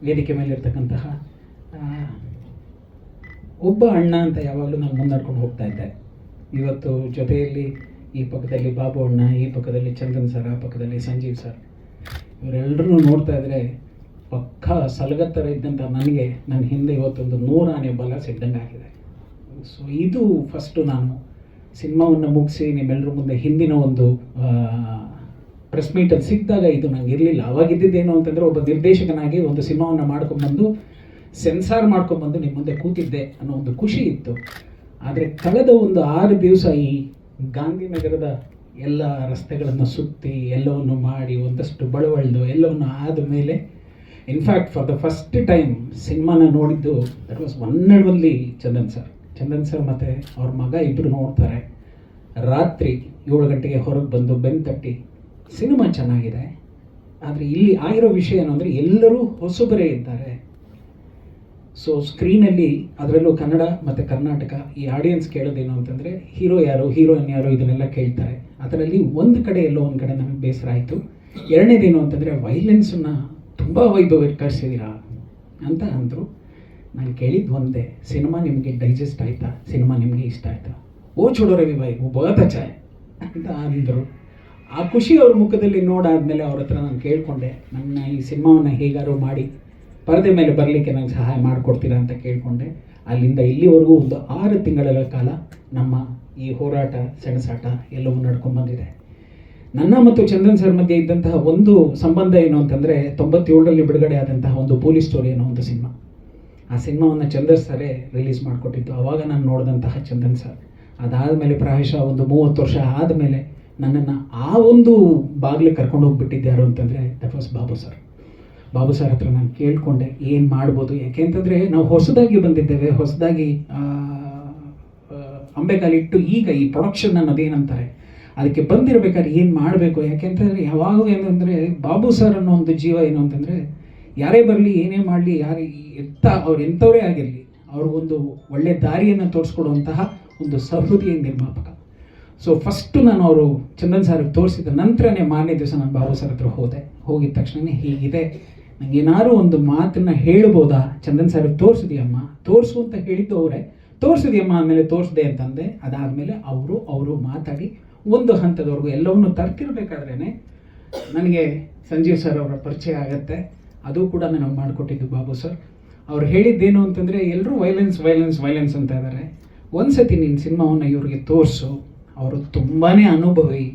ವೇದಿಕೆ ಮೇಲಿರ್ತಕ್ಕಂತಹ ಒಬ್ಬ ಅಣ್ಣ ಅಂತ ಯಾವಾಗಲೂ ನಾನು ಮುನ್ನಡ್ಕೊಂಡು ಹೋಗ್ತಾ ಇದ್ದೆ. ಇವತ್ತು ಜೊತೆಯಲ್ಲಿ ಈ ಪಕ್ಕದಲ್ಲಿ ಬಾಬು ಅಣ್ಣ, ಈ ಪಕ್ಕದಲ್ಲಿ ಚಂದನ್ ಸರ್, ಆ ಪಕ್ಕದಲ್ಲಿ ಸಂಜೀವ್ ಸರ್, ಇವರೆಲ್ಲರೂ ನೋಡ್ತಾ ಇದ್ದರೆ ಪಕ್ಕ ಸಲಗತ್ತರ ಇದ್ದಂಥ ನನಗೆ ನನ್ನ ಹಿಂದೆ ಇವತ್ತೊಂದು 100 ಆನೆ ಬಲ ಸಿದ್ದಂಗೆ ಆಗಿದೆ. ಸೊ ಇದು ಫಸ್ಟು ನಾನು ಸಿನಿಮಾವನ್ನು ಮುಗಿಸಿ ನಿಮ್ಮೆಲ್ಲರ ಮುಂದೆ ಹಿಂದಿನ ಒಂದು ಪ್ರೆಸ್ ಮೀಟಲ್ಲಿ ಸಿಕ್ಕಿದಾಗ ಇದು ನಂಗೆ ಇರಲಿಲ್ಲ. ಅವಾಗಿದ್ದೇನು ಅಂತಂದರೆ ಒಬ್ಬ ನಿರ್ದೇಶಕನಾಗಿ ಒಂದು ಸಿನಿಮಾವನ್ನು ಮಾಡ್ಕೊಂಡ್ಬಂದು ಸೆನ್ಸಾರ್ ಮಾಡ್ಕೊಂಡ್ಬಂದು ನಿಮ್ಮ ಮುಂದೆ ಕೂತಿದ್ದೆ ಅನ್ನೋ ಒಂದು ಖುಷಿ ಇತ್ತು. ಆದರೆ ಕಳೆದ ಒಂದು 6 ದಿವಸ ಈ ಗಾಂಧಿನಗರದ ಎಲ್ಲ ರಸ್ತೆಗಳನ್ನು ಸುತ್ತಿ ಎಲ್ಲವನ್ನು ಮಾಡಿ ಒಂದಷ್ಟು ಬಳವಳ್ದು ಎಲ್ಲವನ್ನು ಆದ ಮೇಲೆ in fact for the first time ಸಿನಿಮಾನ ನೋಡಿದ್ದು that was one and only Chandan sir ಮತ್ತು ಅವ್ರ ಮಗ ಇಬ್ಬರು ನೋಡ್ತಾರೆ. ರಾತ್ರಿ 7 ಗಂಟೆಗೆ ಹೊರಗೆ ಬಂದು ಬೆನ್ನು ತಟ್ಟಿ ಸಿನಿಮಾ ಚೆನ್ನಾಗಿದೆ, ಆದರೆ ಇಲ್ಲಿ ಆಗಿರೋ ವಿಷಯ ಏನು ಅಂದರೆ ಎಲ್ಲರೂ ಹೊಸಬರೇ ಇದ್ದಾರೆ. ಸೊ ಸ್ಕ್ರೀನಲ್ಲಿ ಅದರಲ್ಲೂ ಕನ್ನಡ ಮತ್ತು ಕರ್ನಾಟಕ ಈ ಆಡಿಯನ್ಸ್ ಕೇಳೋದೇನು ಅಂತಂದರೆ ಹೀರೋ ಯಾರು, ಹೀರೋಯಿನ್ ಯಾರು ಇದನ್ನೆಲ್ಲ ಕೇಳ್ತಾರೆ. ಅದರಲ್ಲಿ ಒಂದು ಕಡೆ ಎಲ್ಲೋ ಒಂದು ಕಡೆ ನಮಗೆ ಬೇಸರ ಆಯಿತು. ಎರಡನೇದೇನು ಅಂತಂದರೆ ವೈಲೆನ್ಸನ್ನು ತುಂಬ ವೈಭವೀಕರಿಸಿದ್ದೀರಾ ಅಂತ ಅಂದರು. ನಾನು ಕೇಳಿದ್ದು ಒಂದೇ, ಸಿನಿಮಾ ನಿಮಗೆ ಡೈಜೆಸ್ಟ್ ಆಯಿತಾ, ಸಿನಿಮಾ ನಿಮಗೆ ಇಷ್ಟ ಆಯಿತಾ? ಓ ಚೋಡೋ ರವಿ ಬಾಯಿ ಬಹುತ ಚಾಯ್ ಅಂತ ಅಂದರು. ಆ ಖುಷಿ ಅವ್ರ ಮುಖದಲ್ಲಿ ನೋಡಾದ್ಮೇಲೆ ಅವ್ರ ಹತ್ರ ನಾನು ಕೇಳಿಕೊಂಡೆ, ನನ್ನ ಈ ಸಿನಿಮಾವನ್ನು ಹೇಗಾರು ಮಾಡಿ ಪರದೆ ಮೇಲೆ ಬರಲಿಕ್ಕೆ ನಂಗೆ ಸಹಾಯ ಮಾಡಿಕೊಡ್ತೀರಾ ಅಂತ ಕೇಳಿಕೊಂಡೆ. ಅಲ್ಲಿಂದ ಇಲ್ಲಿವರೆಗೂ ಒಂದು 6 ತಿಂಗಳ ಕಾಲ ನಮ್ಮ ಈ ಹೋರಾಟ ಸೆಣಸಾಟ ಎಲ್ಲವೂ ನಡ್ಕೊಂಡ್ಬಂದಿದೆ. ನನ್ನ ಮತ್ತು ಚಂದನ್ ಸರ್ ಮಧ್ಯೆ ಇದ್ದಂತಹ ಒಂದು ಸಂಬಂಧ ಏನು ಅಂತಂದರೆ 97ರಲ್ಲಿ ಬಿಡುಗಡೆ ಆದಂತಹ ಒಂದು ಪೊಲೀಸ್ ಸ್ಟೋರಿ ಅನ್ನೋ ಒಂದು ಸಿನಿಮಾ. ಆ ಸಿನಿಮಾವನ್ನು ಚಂದನ್ ಸರೇ ರಿಲೀಸ್ ಮಾಡಿಕೊಟ್ಟಿದ್ದು. ಆವಾಗ ನಾನು ನೋಡಿದಂತಹ ಚಂದನ್ ಸರ್ ಅದಾದಮೇಲೆ ಪ್ರಾಯಶಃ ಒಂದು 30 ವರ್ಷ ಆದಮೇಲೆ ನನ್ನನ್ನು ಆ ಒಂದು ಬಾಗಿಲು ಕರ್ಕೊಂಡು ಹೋಗ್ಬಿಟ್ಟಿದ್ದು ಯಾರು ಅಂತಂದರೆ ದಟ್ ವಾಸ್ ಬಾಬು ಸರ್ ಹತ್ರ ನಾನು ಕೇಳಿಕೊಂಡೆ ಏನು ಮಾಡ್ಬೋದು. ಯಾಕೆಂತಂದರೆ ನಾವು ಹೊಸದಾಗಿ ಬಂದಿದ್ದೇವೆ, ಹೊಸದಾಗಿ ಅಂಬೆಗಾಲಿಟ್ಟು ಈಗ ಈ ಪ್ರೊಡಕ್ಷನ್ ಅನ್ನೋದೇನಂತಾರೆ ಅದಕ್ಕೆ ಬಂದಿರಬೇಕಾದ್ರೆ ಏನು ಮಾಡಬೇಕು. ಯಾಕೆಂತಂದರೆ ಯಾವಾಗ ಏನಂದರೆ ಬಾಬು ಸರ್ ಅನ್ನೋ ಒಂದು ಜೀವ ಏನು ಅಂತಂದರೆ ಯಾರೇ ಬರಲಿ ಏನೇ ಮಾಡಲಿ ಅವ್ರು ಎಂಥವರೇ ಆಗಿರಲಿ ಅವ್ರಿಗೊಂದು ಒಳ್ಳೆಯ ದಾರಿಯನ್ನು ತೋರಿಸ್ಕೊಡುವಂತಹ ಒಂದು ಸಹೃದಯ ನಿರ್ಮಾಪಕ. ಸೊ ಫಸ್ಟು ನಾನು ಅವರು ಚಂದನ್ ಸರ್ಗೆ ತೋರಿಸಿದ ನಂತರನೇ ಮಾರನೇ ದಿವಸ ನಾನು ಬಾಬು ಸರ್ ಹತ್ರ ಹೋಗಿದ ತಕ್ಷಣ ಹೀಗಿದೆ, ನನಗೇನಾದ್ರು ಒಂದು ಮಾತನ್ನು ಹೇಳ್ಬೋದಾ, ಚಂದನ್ ಸರ್ಗೆ ತೋರಿಸಿದೆಯಮ್ಮ, ತೋರಿಸು ಅಂತ ಹೇಳಿದ್ದು ಅವರೇ, ತೋರಿಸಿದೆಯಮ್ಮ ಆದಮೇಲೆ ತೋರಿಸಿದೆ ಅಂತಂದೆ. ಅದಾದಮೇಲೆ ಅವರು ಮಾತಾಡಿ ಒಂದು ಹಂತದವರೆಗೂ ಎಲ್ಲವನ್ನು ತರ್ತಿರ್ಬೇಕಾದ್ರೇ ನನಗೆ ಸಂಜೀವ್ ಸರ್ ಅವರ ಪರಿಚಯ ಆಗುತ್ತೆ. ಅದು ಕೂಡ ನನಗೆ ಮಾಡಿಕೊಟ್ಟಿದ್ದು ಬಾಬು ಸರ್. ಅವ್ರು ಹೇಳಿದ್ದೇನು ಅಂತಂದರೆ ಎಲ್ಲರೂ ವೈಲೆನ್ಸ್ ಅಂತ ಇದ್ದಾರೆ, ಒಂದು ಸತಿ ನಿನ್ನ ಸಿನಿಮಾವನ್ನು ಇವ್ರಿಗೆ ತೋರಿಸು, ಅವರು ತುಂಬಾ ಅನುಭವಿ,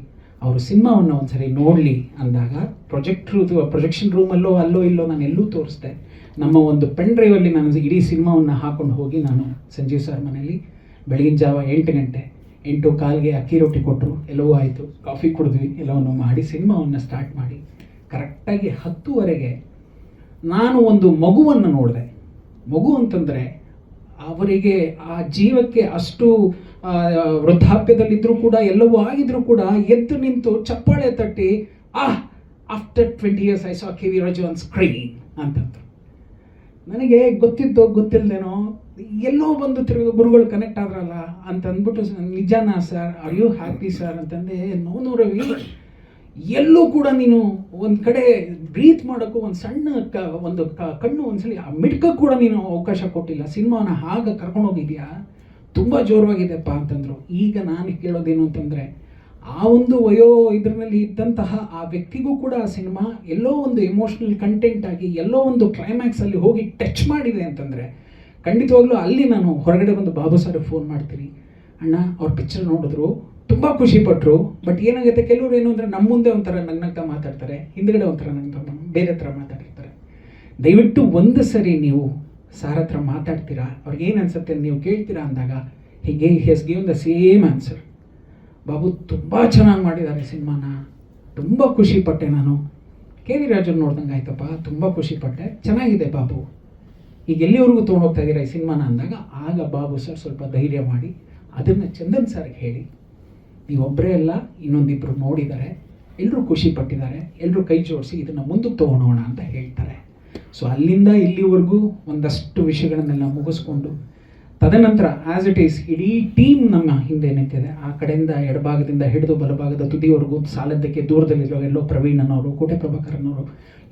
ಅವರು ಸಿನಿಮಾವನ್ನು ಒಂದ್ಸರಿ ನೋಡಲಿ ಅಂದಾಗ ಪ್ರೊಜೆಕ್ಷನ್ ರೂಮಲ್ಲೋ ಅಲ್ಲೋ ಇಲ್ಲೋ ನಾನು ಎಲ್ಲೂ ತೋರಿಸ್ದೆ. ನಮ್ಮ ಒಂದು ಪೆನ್ ಡ್ರೈವಲ್ಲಿ ನಾನು ಇಡೀ ಸಿನಿಮಾವನ್ನು ಹಾಕ್ಕೊಂಡು ಹೋಗಿ ನಾನು ಸಂಜೀವ್ ಸರ್ ಮನೆಯಲ್ಲಿ ಬೆಳಗಿನ ಜಾವ 8 ಗಂಟೆ 8:15ಗೆ ಅಕ್ಕಿ ರೊಟ್ಟಿ ಕೊಟ್ಟರು, ಎಲ್ಲವೂ ಆಯಿತು, ಕಾಫಿ ಕುಡಿದ್ವಿ, ಎಲ್ಲವನ್ನು ಮಾಡಿ ಸಿನಿಮಾವನ್ನು ಸ್ಟಾರ್ಟ್ ಮಾಡಿ ಕರೆಕ್ಟಾಗಿ 10:00ವರೆಗೆ ನಾನು ಒಂದು ಮಗುವನ್ನು ನೋಡಿದೆ. ಮಗು ಅಂತಂದರೆ ಅವರಿಗೆ ಆ ಜೀವಕ್ಕೆ ಅಷ್ಟು ವೃದ್ಧಾಪ್ಯದಲ್ಲಿದ್ದರೂ ಕೂಡ ಎಲ್ಲವೂ ಆಗಿದ್ರೂ ಕೂಡ ಎದ್ದು ನಿಂತು ಚಪ್ಪಾಳೆ ತಟ್ಟಿ after 20 years I saw K V Raju on screen ಅಂತಂದ್ರು. ನನಗೆ ಗೊತ್ತಿಲ್ಲದೇನೋ ಎಲ್ಲೋ ಬಂದು ಗುರುಗಳು ಕನೆಕ್ಟ್ ಆದ್ರಲ್ಲ ಅಂತ ಅಂದ್ಬಿಟ್ಟು ನಿಜಾನಾ sir, are you happy sir ಅಂತಂದೆ. ನೋ ರವಿ, ಎಲ್ಲೂ ಕೂಡ ನೀನು ಒಂದು ಕಡೆ ಬ್ರೀತ್ ಮಾಡೋಕ್ಕೂ ಒಂದು ಸಣ್ಣ ಕಣ್ಣು ಒಂದ್ಸಲಿ ಮಿಡ್ಕಕ್ಕೆ ಕೂಡ ನೀನು ಅವಕಾಶ ಕೊಟ್ಟಿಲ್ಲ, ಸಿನಿಮಾನ ಹಾಗೆ ಕರ್ಕೊಂಡೋಗಿದ್ಯಾ, ತುಂಬ ಜೋರವಾಗಿದೆಪ್ಪ ಅಂತಂದರು. ಈಗ ನಾನು ಕೇಳೋದೇನು ಅಂತಂದರೆ ಆ ಒಂದು ಇದರಲ್ಲಿ ಇದ್ದಂತಹ ಆ ವ್ಯಕ್ತಿಗೂ ಕೂಡ ಆ ಸಿನಿಮಾ ಎಲ್ಲೋ ಒಂದು ಎಮೋಷ್ನಲ್ ಕಂಟೆಂಟ್ ಆಗಿ ಎಲ್ಲೋ ಒಂದು ಕ್ಲೈಮ್ಯಾಕ್ಸಲ್ಲಿ ಹೋಗಿ ಟಚ್ ಮಾಡಿದೆ ಅಂತಂದರೆ ಖಂಡಿತವಾಗ್ಲೂ ಅಲ್ಲಿ ನಾನು ಹೊರಗಡೆ ಬಂದು ಬಾಬು ಸರ್ ಫೋನ್ ಮಾಡ್ತೀನಿ, ಅಣ್ಣ ಅವ್ರ ಪಿಕ್ಚರ್ ನೋಡಿದ್ರು, ತುಂಬ ಖುಷಿಪಟ್ಟರು, ಬಟ್ ಏನಾಗುತ್ತೆ ಕೆಲವರು ಏನು ಅಂದರೆ ನಮ್ಮ ಮುಂದೆ ಒಂಥರ ನಗ್ನಗ್ತಾ ಮಾತಾಡ್ತಾರೆ, ಹಿಂದ್ಗಡೆ ಒಂಥರ ಬೇರೆ ಥರ ಮಾತಾಡಿರ್ತಾರೆ. ದಯವಿಟ್ಟು ಒಂದು ಸರಿ ನೀವು ಸಾರ್ ಹತ್ರ ಮಾತಾಡ್ತೀರಾ, ಅವ್ರಿಗೇನು ಅನ್ಸುತ್ತೆ ನೀವು ಕೇಳ್ತೀರಾ ಅಂದಾಗ ಹೀಗೆ he's given the same answer. Babu ತುಂಬ ಚೆನ್ನಾಗಿ ಮಾಡಿದ್ದಾರೆ ಸಿನಿಮಾನ, ತುಂಬ ಖುಷಿಪಟ್ಟೆ ನಾನು. ಕೆ ವಿ ರಾಜನ್ ನೋಡ್ದಂಗೆ ಆಯ್ತಪ್ಪ, ತುಂಬ ಖುಷಿಪಟ್ಟೆ, ಚೆನ್ನಾಗಿದೆ ಬಾಬು, ಈಗ ಎಲ್ಲಿವರೆಗೂ ತೊಗೊಂಡೋಗ್ತಾ ಇದ್ದೀರಾ ಈ ಸಿನಿಮಾನ ಅಂದಾಗ ಆಗ ಬಾಬು ಸರ್ ಸ್ವಲ್ಪ ಧೈರ್ಯ ಮಾಡಿ ಅದನ್ನು ಚಂದನ್ ಸರ್ಗೆ ಹೇಳಿ, ನೀವೊಬ್ಬರೇ ಅಲ್ಲ ಇನ್ನೊಂದಿಬ್ಬರು ನೋಡಿದ್ದಾರೆ, ಎಲ್ಲರೂ ಖುಷಿಪಟ್ಟಿದ್ದಾರೆ, ಎಲ್ಲರೂ ಕೈ ಜೋಡಿಸಿ ಇದನ್ನು ಮುಂದಕ್ಕೆ ತೊಗೊಳೋಣ ಅಂತ ಹೇಳ್ತಾರೆ. ಸೊ ಅಲ್ಲಿಂದ ಇಲ್ಲಿವರೆಗೂ ಒಂದಷ್ಟು ವಿಷಯಗಳನ್ನೆಲ್ಲ ಮುಗಿಸ್ಕೊಂಡು ತದನಂತರ ಆಸ್ ಇಟ್ ಈಸ್ ಇಡೀ ಟೀಮ್ ನಮ್ಮ ಹಿಂದೆ ನಿಂತಿದೆ. ಆ ಕಡೆಯಿಂದ ಎಡಭಾಗದಿಂದ ಹಿಡಿದು ಬಲಭಾಗದ ತುದಿವರೆಗೂ ಸಾಲದ್ದಕ್ಕೆ ದೂರದಲ್ಲಿರೋ ಎಲ್ಲೋ ಪ್ರವೀಣ್ ಅನ್ನೋರು, ಕೋಟೆ ಪ್ರಭಾಕರ್ ಅನ್ನೋರು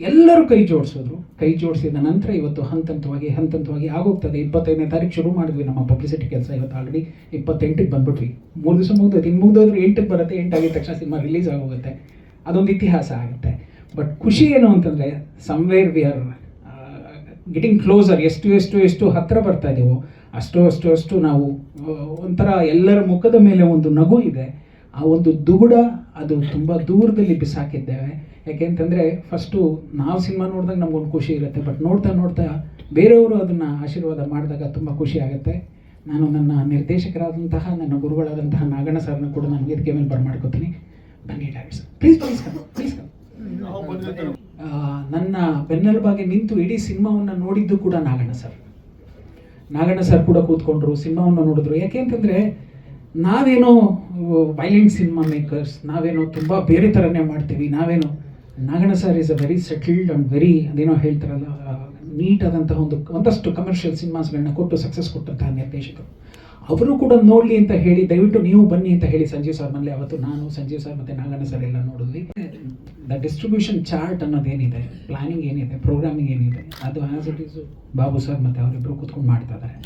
ಎಲ್ಲರೂ ಕೈ ಜೋಡಿಸಿದ್ರು. ಕೈ ಜೋಡಿಸಿದ ನಂತರ ಇವತ್ತು ಹಂತವಾಗಿ ಆಗೋಗ್ತದೆ. 25ನೇ ತಾರೀಕು ಶುರು ಮಾಡಿದ್ವಿ ನಮ್ಮ ಪಬ್ಲಿಸಿಟಿ ಕೆಲಸ. ಇವತ್ತು ಆಲ್ರೆಡಿ 28ಕ್ಕೆ ಬಂದ್ಬಿಟ್ವಿ. 3 ದಿವಸ ಮುಗಿದೋದು. ಇನ್ನು ಮುಗಿದೋದ್ರೆ 8ಕ್ಕೆ ಬರುತ್ತೆ. 8 ಆಗಿದ ತಕ್ಷಣ ಸಿನಿಮಾ ರಿಲೀಸ್ ಆಗೋಗುತ್ತೆ. ಅದೊಂದು ಇತಿಹಾಸ ಆಗುತ್ತೆ. ಬಟ್ ಖುಷಿ ಏನು ಅಂತಂದರೆ somewhere we are getting closer. ಎಷ್ಟು ಹತ್ತಿರ ಬರ್ತಾ ಇದ್ದೀವೋ ಅಷ್ಟು ನಾವು ಒಂಥರ ಎಲ್ಲರ ಮುಖದ ಮೇಲೆ ಒಂದು ನಗು ಇದೆ. ಆ ಒಂದು ದುಗುಡ ಅದು ತುಂಬ ದೂರದಲ್ಲಿ ಬಿಸಾಕಿದ್ದೇವೆ. ಯಾಕೆಂತಂದರೆ ಫಸ್ಟು ನಾವು ಸಿನಿಮಾ ನೋಡಿದಾಗ ನಮಗೊಂದು ಖುಷಿ ಇರುತ್ತೆ. ಬಟ್ ನೋಡ್ತಾ ಬೇರೆಯವರು ಅದನ್ನು ಆಶೀರ್ವಾದ ಮಾಡಿದಾಗ ತುಂಬ ಖುಷಿ ಆಗುತ್ತೆ. ನಾನು ನನ್ನ ನಿರ್ದೇಶಕರಾದಂತಹ ನನ್ನ ಗುರುಗಳಾದಂತಹ ನಾಗಣ್ಣ ಸರ್ನ ಕೂಡ ನಾನು ವೇದಿಕೆ ಮೇಲೆ ಬರ್ಮಾಡ್ಕೋತೀನಿ. ಬನ್ನಿ ಡೈರೆಕ್ಟ್ ಸರ್, ಪ್ಲೀಸ್ ಕಮ್. ನನ್ನ ಬೆನ್ನೆಲುಬಾಗಿ ನಿಂತು ಇಡೀ ಸಿನಿಮಾವನ್ನು ನೋಡಿದ್ದು ಕೂಡ ನಾಗಣ್ಣ ಸರ್ ಕೂಡ ಕೂತ್ಕೊಂಡ್ರು, ಸಿನಿಮಾವನ್ನು ನೋಡಿದ್ರು. ಯಾಕೆ ಅಂತಂದರೆ ನಾವೇನೋ ವೈಲೆಂಟ್ ಸಿನಿಮಾ ಮೇಕರ್ಸ್, ನಾವೇನೋ ತುಂಬ ಬೇರೆ ಥರನೇ ಮಾಡ್ತೀವಿ. Naganna sir is a very settled and very ಅದೇನೋ ಹೇಳ್ತಾರಲ್ಲ ನೀಟಾದಂತಹ ಒಂದಷ್ಟು ಕಮರ್ಷಿಯಲ್ ಸಿನಿಮಾಸ್ಗಳನ್ನ ಕೊಟ್ಟು ಸಕ್ಸಸ್ ಕೊಟ್ಟಂತಹ ನಿರ್ದೇಶಕರು. ಅವರು ಕೂಡ ನೋಡಲಿ ಅಂತ ಹೇಳಿ ದಯವಿಟ್ಟು ನೀವು ಬನ್ನಿ ಅಂತ ಹೇಳಿ ಸಂಜೀವ್ ಸರ್ ಮನೇಲಿ ಅವತ್ತು ನಾನು, ಸಂಜೀವ್ ಸರ್ ಮತ್ತು ನಾಗಣ್ಣ ಸರ್ ಎಲ್ಲ ನೋಡಿದ್ವಿ. ದ ಡಿಸ್ಟ್ರಿಬ್ಯೂಷನ್ ಚಾರ್ಟ್ ಅನ್ನೋದೇನಿದೆ, ಪ್ಲಾನಿಂಗ್ ಏನಿದೆ, ಪ್ರೋಗ್ರಾಮಿಂಗ್ ಏನಿದೆ, ಅದು as it Yesu Babu sir ಮತ್ತು ಅವರಿಬ್ಬರು ಕೂತ್ಕೊಂಡು ಮಾಡ್ತಾ ಇದ್ದಾರೆ.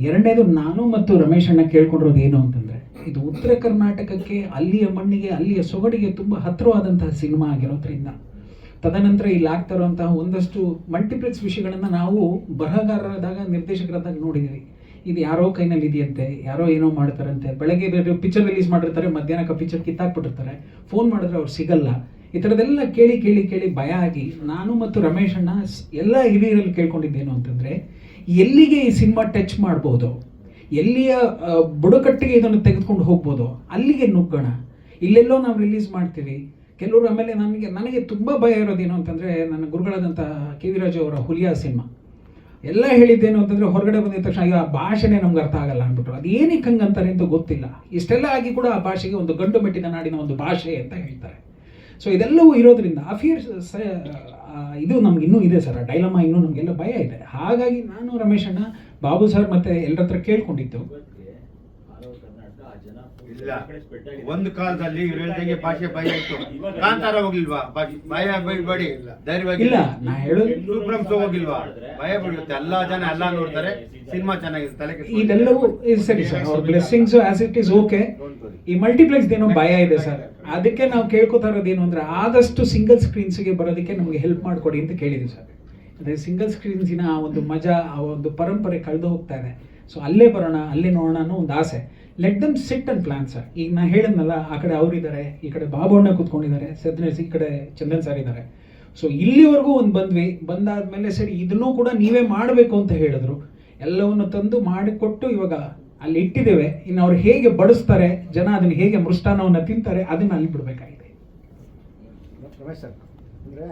ಎರಡನೇದು, ನಾನು ಮತ್ತು ರಮೇಶ್ ಅಣ್ಣ ಕೇಳ್ಕೊಂಡಿರೋದು ಏನು ಅಂತಂದರೆ, ಇದು ಉತ್ತರ ಕರ್ನಾಟಕಕ್ಕೆ, ಅಲ್ಲಿಯ ಮಣ್ಣಿಗೆ, ಅಲ್ಲಿಯ ಸೊಗಡಿಗೆ ತುಂಬ ಹತ್ತಿರವಾದಂತಹ ಸಿನಿಮಾ ಆಗಿರೋದ್ರಿಂದ, ತದನಂತರ ಇಲ್ಲಿ ಆಗ್ತಾ ಇರುವಂತಹ ಒಂದಷ್ಟು ಮಲ್ಟಿಪ್ಲೆಕ್ಸ್ ವಿಷಯಗಳನ್ನು ನಾವು ಬರಹಗಾರರಾದಾಗ, ನಿರ್ದೇಶಕರಾದಾಗ ನೋಡಿದ್ದೀವಿ. ಇದು ಯಾರೋ ಕೈನಲ್ಲಿ ಇದೆಯಂತೆ, ಯಾರೋ ಏನೋ ಮಾಡ್ತಾರಂತೆ, ಬೆಳಗ್ಗೆ ಬೇರೆ ಪಿಕ್ಚರ್ ರಿಲೀಸ್ ಮಾಡಿರ್ತಾರೆ, ಮಧ್ಯಾಹ್ನಕ್ಕೆ ಪಿಕ್ಚರ್ ಕಿತ್ತಾಕ್ಬಿಟ್ಟಿರ್ತಾರೆ, ಫೋನ್ ಮಾಡಿದ್ರೆ ಅವ್ರು ಸಿಗಲ್ಲ. ಈ ಥರದ್ದೆಲ್ಲ ಕೇಳಿ ಭಯ ಆಗಿ ನಾನು ಮತ್ತು ರಮೇಶ್ ಅಣ್ಣ ಎಲ್ಲ ಹಿರಿಯರಲ್ಲಿ ಕೇಳ್ಕೊಂಡಿದ್ದೇನು ಅಂತಂದರೆ, ಎಲ್ಲಿಗೆ ಈ ಸಿನಿಮಾ ಟಚ್ ಮಾಡ್ಬೋದು, ಎಲ್ಲಿಯ ಬುಡಕಟ್ಟಿಗೆ ಇದನ್ನು ತೆಗೆದುಕೊಂಡು ಹೋಗ್ಬೋದು, ಅಲ್ಲಿಗೆ ನುಗ್ಗೋಣ. ಇಲ್ಲೆಲ್ಲೋ ನಾವು ರಿಲೀಸ್ ಮಾಡ್ತೀವಿ. ಕೆಲವರು ಆಮೇಲೆ ನನಗೆ ತುಂಬ ಭಯ ಇರೋದೇನು ಅಂತಂದರೆ, ನನ್ನ ಗುರುಗಳಾದಂಥ ಕೆ ವಿ ರಾಜು ಅವರ ಹುಲಿಯಾ ಸಿನಿಮಾ ಎಲ್ಲ ಹೇಳಿದ್ದೇನು ಅಂತಂದರೆ, ಹೊರಗಡೆ ಬಂದಿದ ತಕ್ಷಣ ಆ ಭಾಷೆನೇ ನಮ್ಗೆ ಅರ್ಥ ಆಗಲ್ಲ ಅಂದ್ಬಿಟ್ರು. ಅದು ಏನಕ್ಕೆ ಹಂಗೆ ಅಂತಾರೆ ಅಂತ ಗೊತ್ತಿಲ್ಲ. ಇಷ್ಟೆಲ್ಲ ಆಗಿ ಕೂಡ ಆ ಭಾಷೆಗೆ ಒಂದು ಗಂಡು ಮೆಟ್ಟಿನ ನಾಡಿನ ಒಂದು ಭಾಷೆ ಅಂತ ಹೇಳ್ತಾರೆ. ಸೊ ಇದೆಲ್ಲವೂ ಇರೋದ್ರಿಂದ ಅಫಿಯರ್ಸ್ ಇದು ನಮ್ಗೆ ಇನ್ನೂ ಇದೆ ಸರ್, ಡೈಲಮಾ ಇನ್ನೂ ನಮಗೆಲ್ಲ ಭಯ ಇದೆ. ಹಾಗಾಗಿ ನಾನು, ರಮೇಶ್ ಅಣ್ಣ, ಬಾಬು ಸರ್ ಮತ್ತು ಎಲ್ಲರ ಹತ್ರ ಕೇಳ್ಕೊಂಡಿದ್ದು, ಇಲ್ಲ ಒಂದು ಕಾಲದಲ್ಲಿ ಇವ್ರು ಹೇಳ್ದಂಗೆ ಭಾಷೆ ಭಯ ಇತ್ತು. ಕಾಂತಾರ ಹೋಗಿಲ್ವಾ, ಭಯ ಬಡಿ ಧೈರ್ಯವಾಗಿ ಇಲ್ಲ ನಾ ಹೇಳೋದು ಸೂಪ್ರಮ್ಸ್ ಹೋಗಿಲ್ವಾ, ಭಯ ಬಿಡುತ್ತೆ. ಎಲ್ಲಾ ಜನ ಎಲ್ಲ ನೋಡ್ತಾರೆ, ಸಿನಿಮಾ ಚೆನ್ನಾಗಿದೆ, ತಲೆ ಇದೆಲ್ಲವೂ ಸರಿ ಸರ್. ಅವ್ರ blessings as it is okay. ಈ ಮಲ್ಟಿಪ್ಲೆಕ್ಸ್ ಏನೋ ಭಯ ಇದೆ ಸರ್. ಅದಕ್ಕೆ ನಾವು ಕೇಳ್ಕೊತಾ ಇರೋದೇನು ಅಂದರೆ, ಆದಷ್ಟು ಸಿಂಗಲ್ ಸ್ಕ್ರೀನ್ಸ್ಗೆ ಬರೋದಕ್ಕೆ ನಮಗೆ ಹೆಲ್ಪ್ ಮಾಡಿಕೊಡಿ ಅಂತ ಕೇಳಿದ್ವಿ ಸರ್. ಅದೇ ಸಿಂಗಲ್ ಸ್ಕ್ರೀನ್ಸಿನ ಆ ಒಂದು ಮಜಾ, ಆ ಒಂದು ಪರಂಪರೆ ಕಳೆದು ಹೋಗ್ತಾ ಇದೆ. ಸೊ ಅಲ್ಲೇ ಬರೋಣ, ಅಲ್ಲೇ ನೋಡೋಣ ಅನ್ನೋ ಒಂದು ಆಸೆ. Let them sit and plan sir. ಈಗ ನಾನು ಹೇಳಿದ್ನಲ್ಲ, ಆ ಕಡೆ ಅವರಿದ್ದಾರೆ, ಈ ಕಡೆ ಬಾಬು ಅಣ್ಣ ಕೂತ್ಕೊಂಡಿದ್ದಾರೆ, ಈ ಕಡೆ ಚಂದನ್ ಸರ್ ಇದ್ದಾರೆ. ಸೊ ಇಲ್ಲಿವರೆಗೂ ಬಂದಾದ್ಮೇಲೆ ಸರಿ ಇದನ್ನೂ ಕೂಡ ನೀವೇ ಮಾಡಬೇಕು ಅಂತ ಹೇಳಿದ್ರು. ಎಲ್ಲವನ್ನು ತಂದು ಮಾಡಿಕೊಟ್ಟು ಇವಾಗ ಅಲ್ಲಿ ಇಟ್ಟಿದ್ದೇವೆ. ಇನ್ನು ಅವ್ರು ಹೇಗೆ ಬಡಿಸ್ತಾರೆ, ಜನ ಅದನ್ನು ಹೇಗೆ ಮೃಷ್ಟಾನ್ನವನ್ನು ತಿಂತಾರೆ, ಅದನ್ನು ಅಲ್ಲಿ ಬಿಡಬೇಕಾಗಿದೆ. ರಮೇಶ್ ಸರ್, ಅಂದರೆ